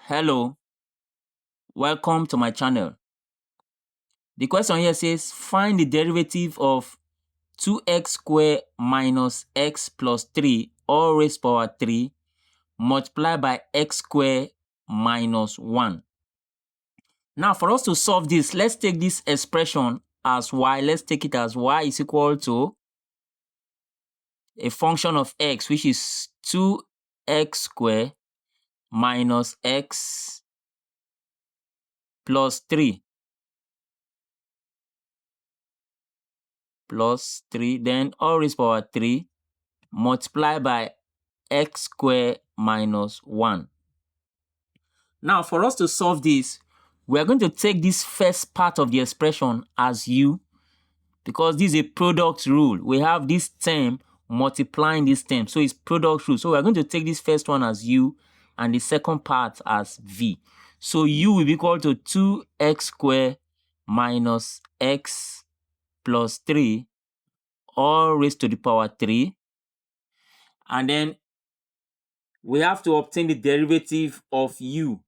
Hello, welcome to my channel. The question here says find the derivative of 2x squared minus x plus 3 all raised to power 3 multiplied by x squared minus 1. Now for us to solve this, let's take this expression as y. Let's take it as y is equal to a function of x, which is 2x squared minus x plus 3 plus 3, then all raised to power 3 multiplied by x squared minus 1. Now, for us to solve this, we are going to take this first part of the expression as u, because this is a product rule. We have this term multiplying this term, so it's product rule. So we are going to take this first one as u and the second part as v. So u will be equal to 2x squared minus x plus 3 all raised to the power 3. And then we have to obtain the derivative of u.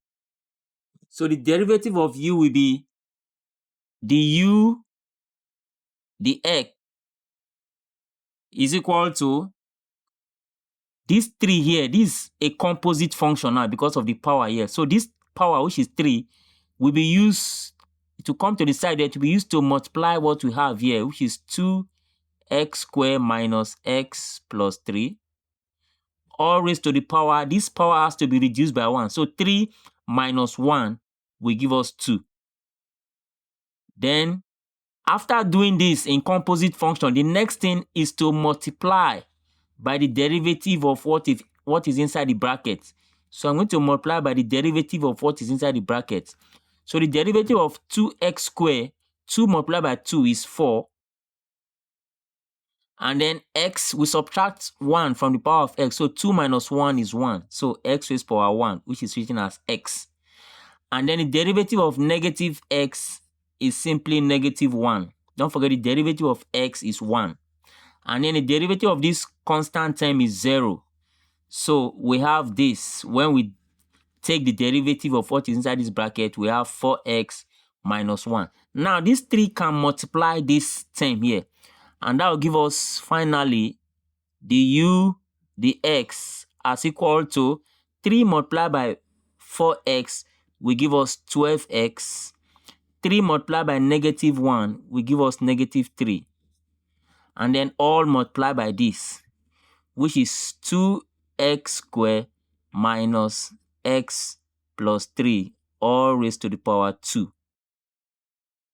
So the derivative of u will be the u, the x, is equal to this 3 here. This is a composite function now because of the power here. So this power, which is 3, will be used to come to the side there to be used to multiply what we have here, which is 2x squared minus x plus 3. All raised to the power, this power has to be reduced by 1. So 3 minus 1 will give us 2. Then, after doing this in composite function, the next thing is to multiply by the derivative of what is inside the bracket. So I'm going to multiply by the derivative of what is inside the bracket. So the derivative of 2x squared, 2 multiplied by 2 is 4. And then x, we subtract 1 from the power of x. So 2 minus 1 is 1. So x raised to power 1, which is written as x. And then the derivative of negative x is simply negative 1. Don't forget the derivative of x is 1. And then the derivative of this constant term is 0. So we have this. When we take the derivative of what is inside this bracket, we have 4x minus 1. Now this 3 can multiply this term here. And that will give us finally the u, the x, as equal to 3 multiplied by 4x will give us 12x. 3 multiplied by negative 1 will give us negative 3. And then all multiplied by this, which is 2x squared minus x plus 3, all raised to the power 2.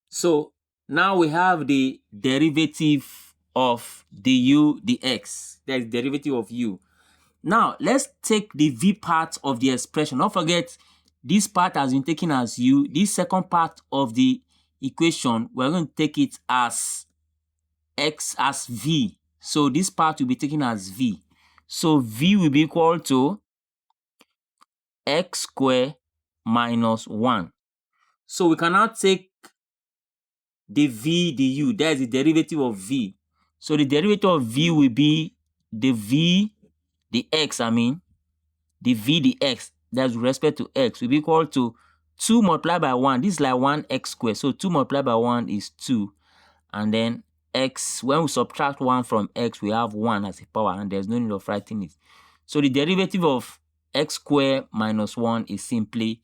So now we have the derivative of the u, the x. That is the derivative of u. Now, let's take the v part of the expression. Don't forget, this part has been taken as u. This second part of the equation, we're going to take it as x as v. So this part will be taken as v. So v will be equal to x squared minus 1. So we can now take the v, the u. That is the derivative of v. So the derivative of v will be the v, the x, the v, the x, that's with respect to x, will be equal to 2 multiplied by 1. This is like 1x squared. So 2 multiplied by 1 is 2. And then x, when we subtract 1 from x, we have 1 as a power, and there's no need of writing it. So the derivative of x squared minus 1 is simply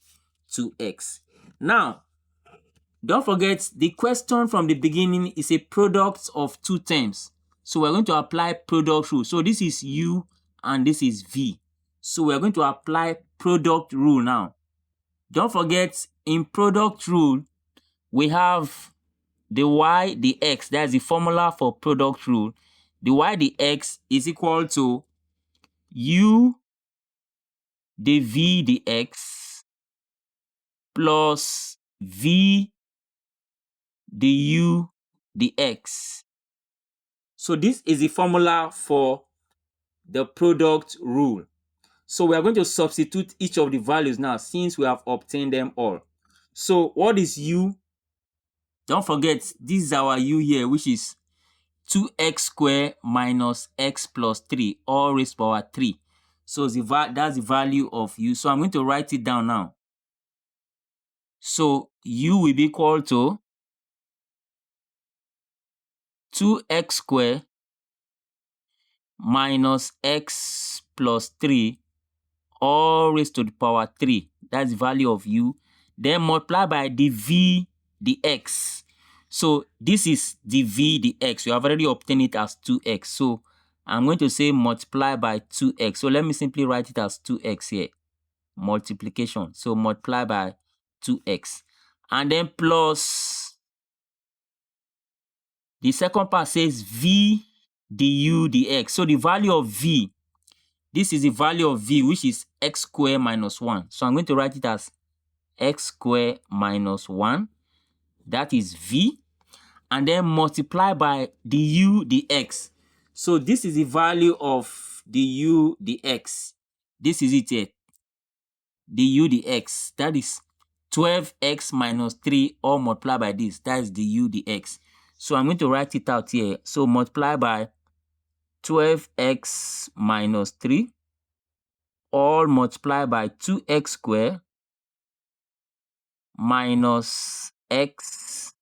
2x. Now, don't forget, the question from the beginning is a product of two terms. So we're going to apply product rule. So this is u and this is v. So we're going to apply product rule now. Don't forget, in product rule, we have the y, the x. That's the formula for product rule. The y, the x is equal to u, the v, the x, plus v, the u, the x. So this is the formula for the product rule. So we are going to substitute each of the values now since we have obtained them all. So what is u? Don't forget, this is our u here, which is 2x squared minus x plus 3, all raised to power 3. So that's the value of u. So I'm going to write it down now. So u will be equal to 2x squared minus x plus 3 all raised to the power 3. That's the value of u. Then multiply by the v, the x. So this is the v, the x. We have already obtained it as 2x. So I'm going to say multiply by 2x. So let me simply write it as 2x here. Multiplication. So multiply by 2x. And then plus the second part says v du dx. So the value of v, this is the value of v, which is x squared minus 1. So I'm going to write it as x squared minus 1. That is v. And then multiply by the u dx. So this is the value of the u dx. This is it here. The u dx. That is 12x minus 3 all multiplied by this. That is the u dx. So I'm going to write it out here. So multiply by 12x minus 3 all multiplied by 2x squared minus x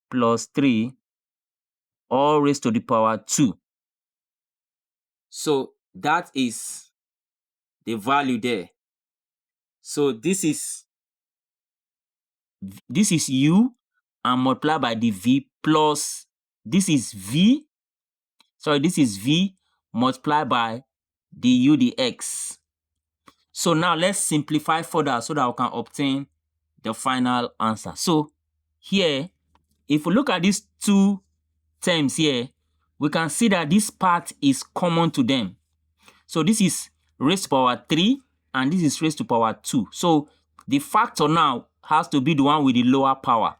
plus 3 all raised to the power 2. So that is the value there. So this is u and multiplied by the v plus this is v. Sorry, this is v multiplied by the u dx. So now let's simplify further so that we can obtain the final answer. So here, if we look at these two terms here, we can see that this part is common to them. So this is raised to power 3 and this is raised to power 2. So the factor now has to be the one with the lower power.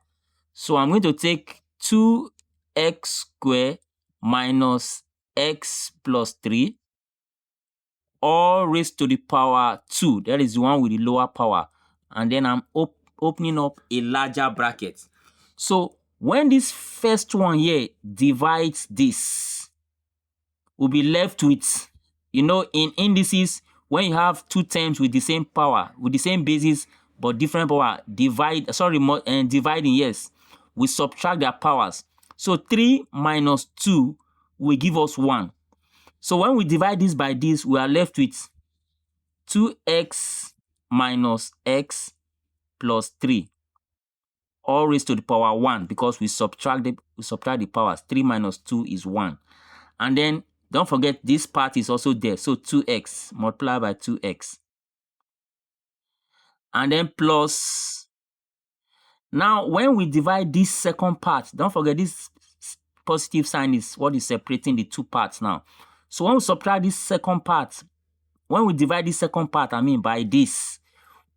So I'm going to take 2x squared minus x plus 3 all raised to the power 2. That is the one with the lower power. And then I'm opening up a larger bracket. So when this first one here divides this, we'll be left with, in indices, when you have two terms with the same power, with the same basis, but different power, dividing, yes, we subtract their powers. So 3 minus 2 will give us 1. So when we divide this by this, we are left with 2x minus x plus 3 all raised to the power 1 because we subtract the powers. 3 minus 2 is 1. And then don't forget this part is also there. So 2x multiplied by 2x. And then plus. Now when we divide this second part, don't forget this positive sign is what is separating the two parts now. So when we subtract this second part, when we divide this second part, by this,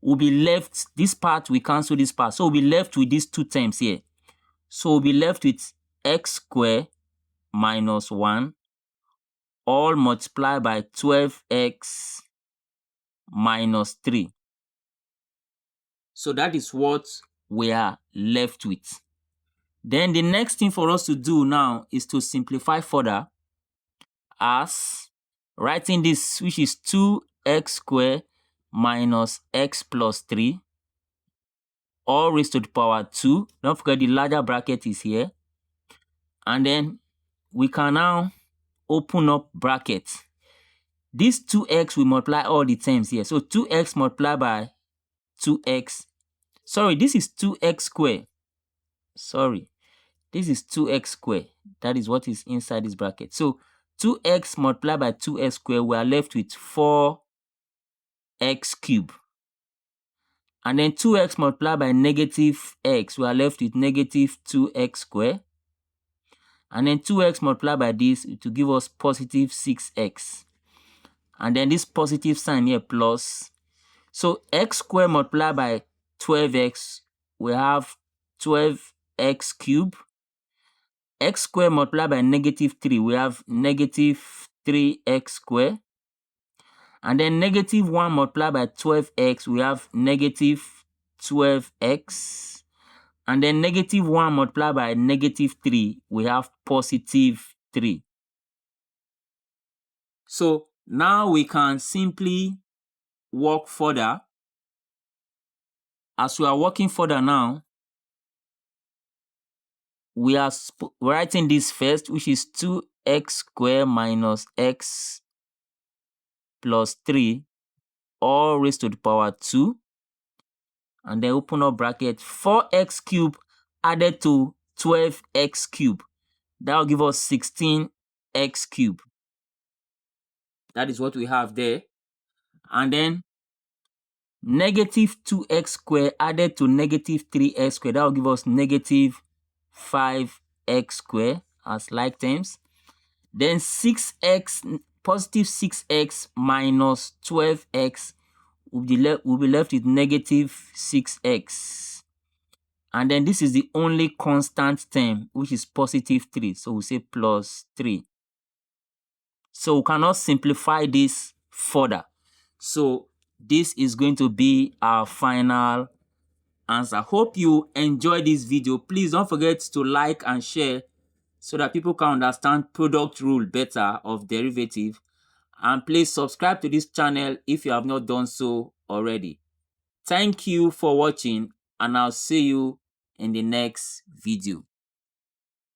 we'll be left, this part, we cancel this part. So we'll be left with these two terms here. So we'll be left with x squared minus 1 all multiplied by 12x minus 3. So that is what we are left with. Then the next thing for us to do now is to simplify further as writing this, which is 2x squared minus x plus 3 all raised to the power 2. Don't forget the larger bracket is here. And then we can now open up brackets. This 2x will multiply all the terms here. So 2x multiplied by 2x. Sorry, this is 2x squared. Sorry, this is 2x squared. That is what is inside this bracket. So 2x multiplied by 2x squared, we are left with 4x cubed. And then 2x multiplied by negative x, we are left with negative 2x squared. And then 2x multiplied by this to give us positive 6x. And then this positive sign here plus. So x squared multiplied by 12x, we have 12x cubed. X squared multiplied by negative 3, we have negative 3x squared. And then negative 1 multiplied by 12x, we have negative 12x. And then negative 1 multiplied by negative 3, we have positive 3. So now we can simply walk further as we are working further now, we are writing this first, which is 2x squared minus x plus 3 all raised to the power 2. And then open up bracket, 4x cubed added to 12x cubed. That will give us 16x cubed. That is what we have there. And then negative 2x squared added to negative 3x squared. That will give us negative 5x squared as like terms. Then 6x, positive 6x minus 12x will be left with negative 6x. And then this is the only constant term, which is positive 3. So we say plus 3. So we cannot simplify this further. So this is going to be our final answer. Hope you enjoyed this video. Please don't forget to like and share so that people can understand product rule better of derivative. And please subscribe to this channel if you have not done so already. Thank you for watching, and I'll see you in the next video.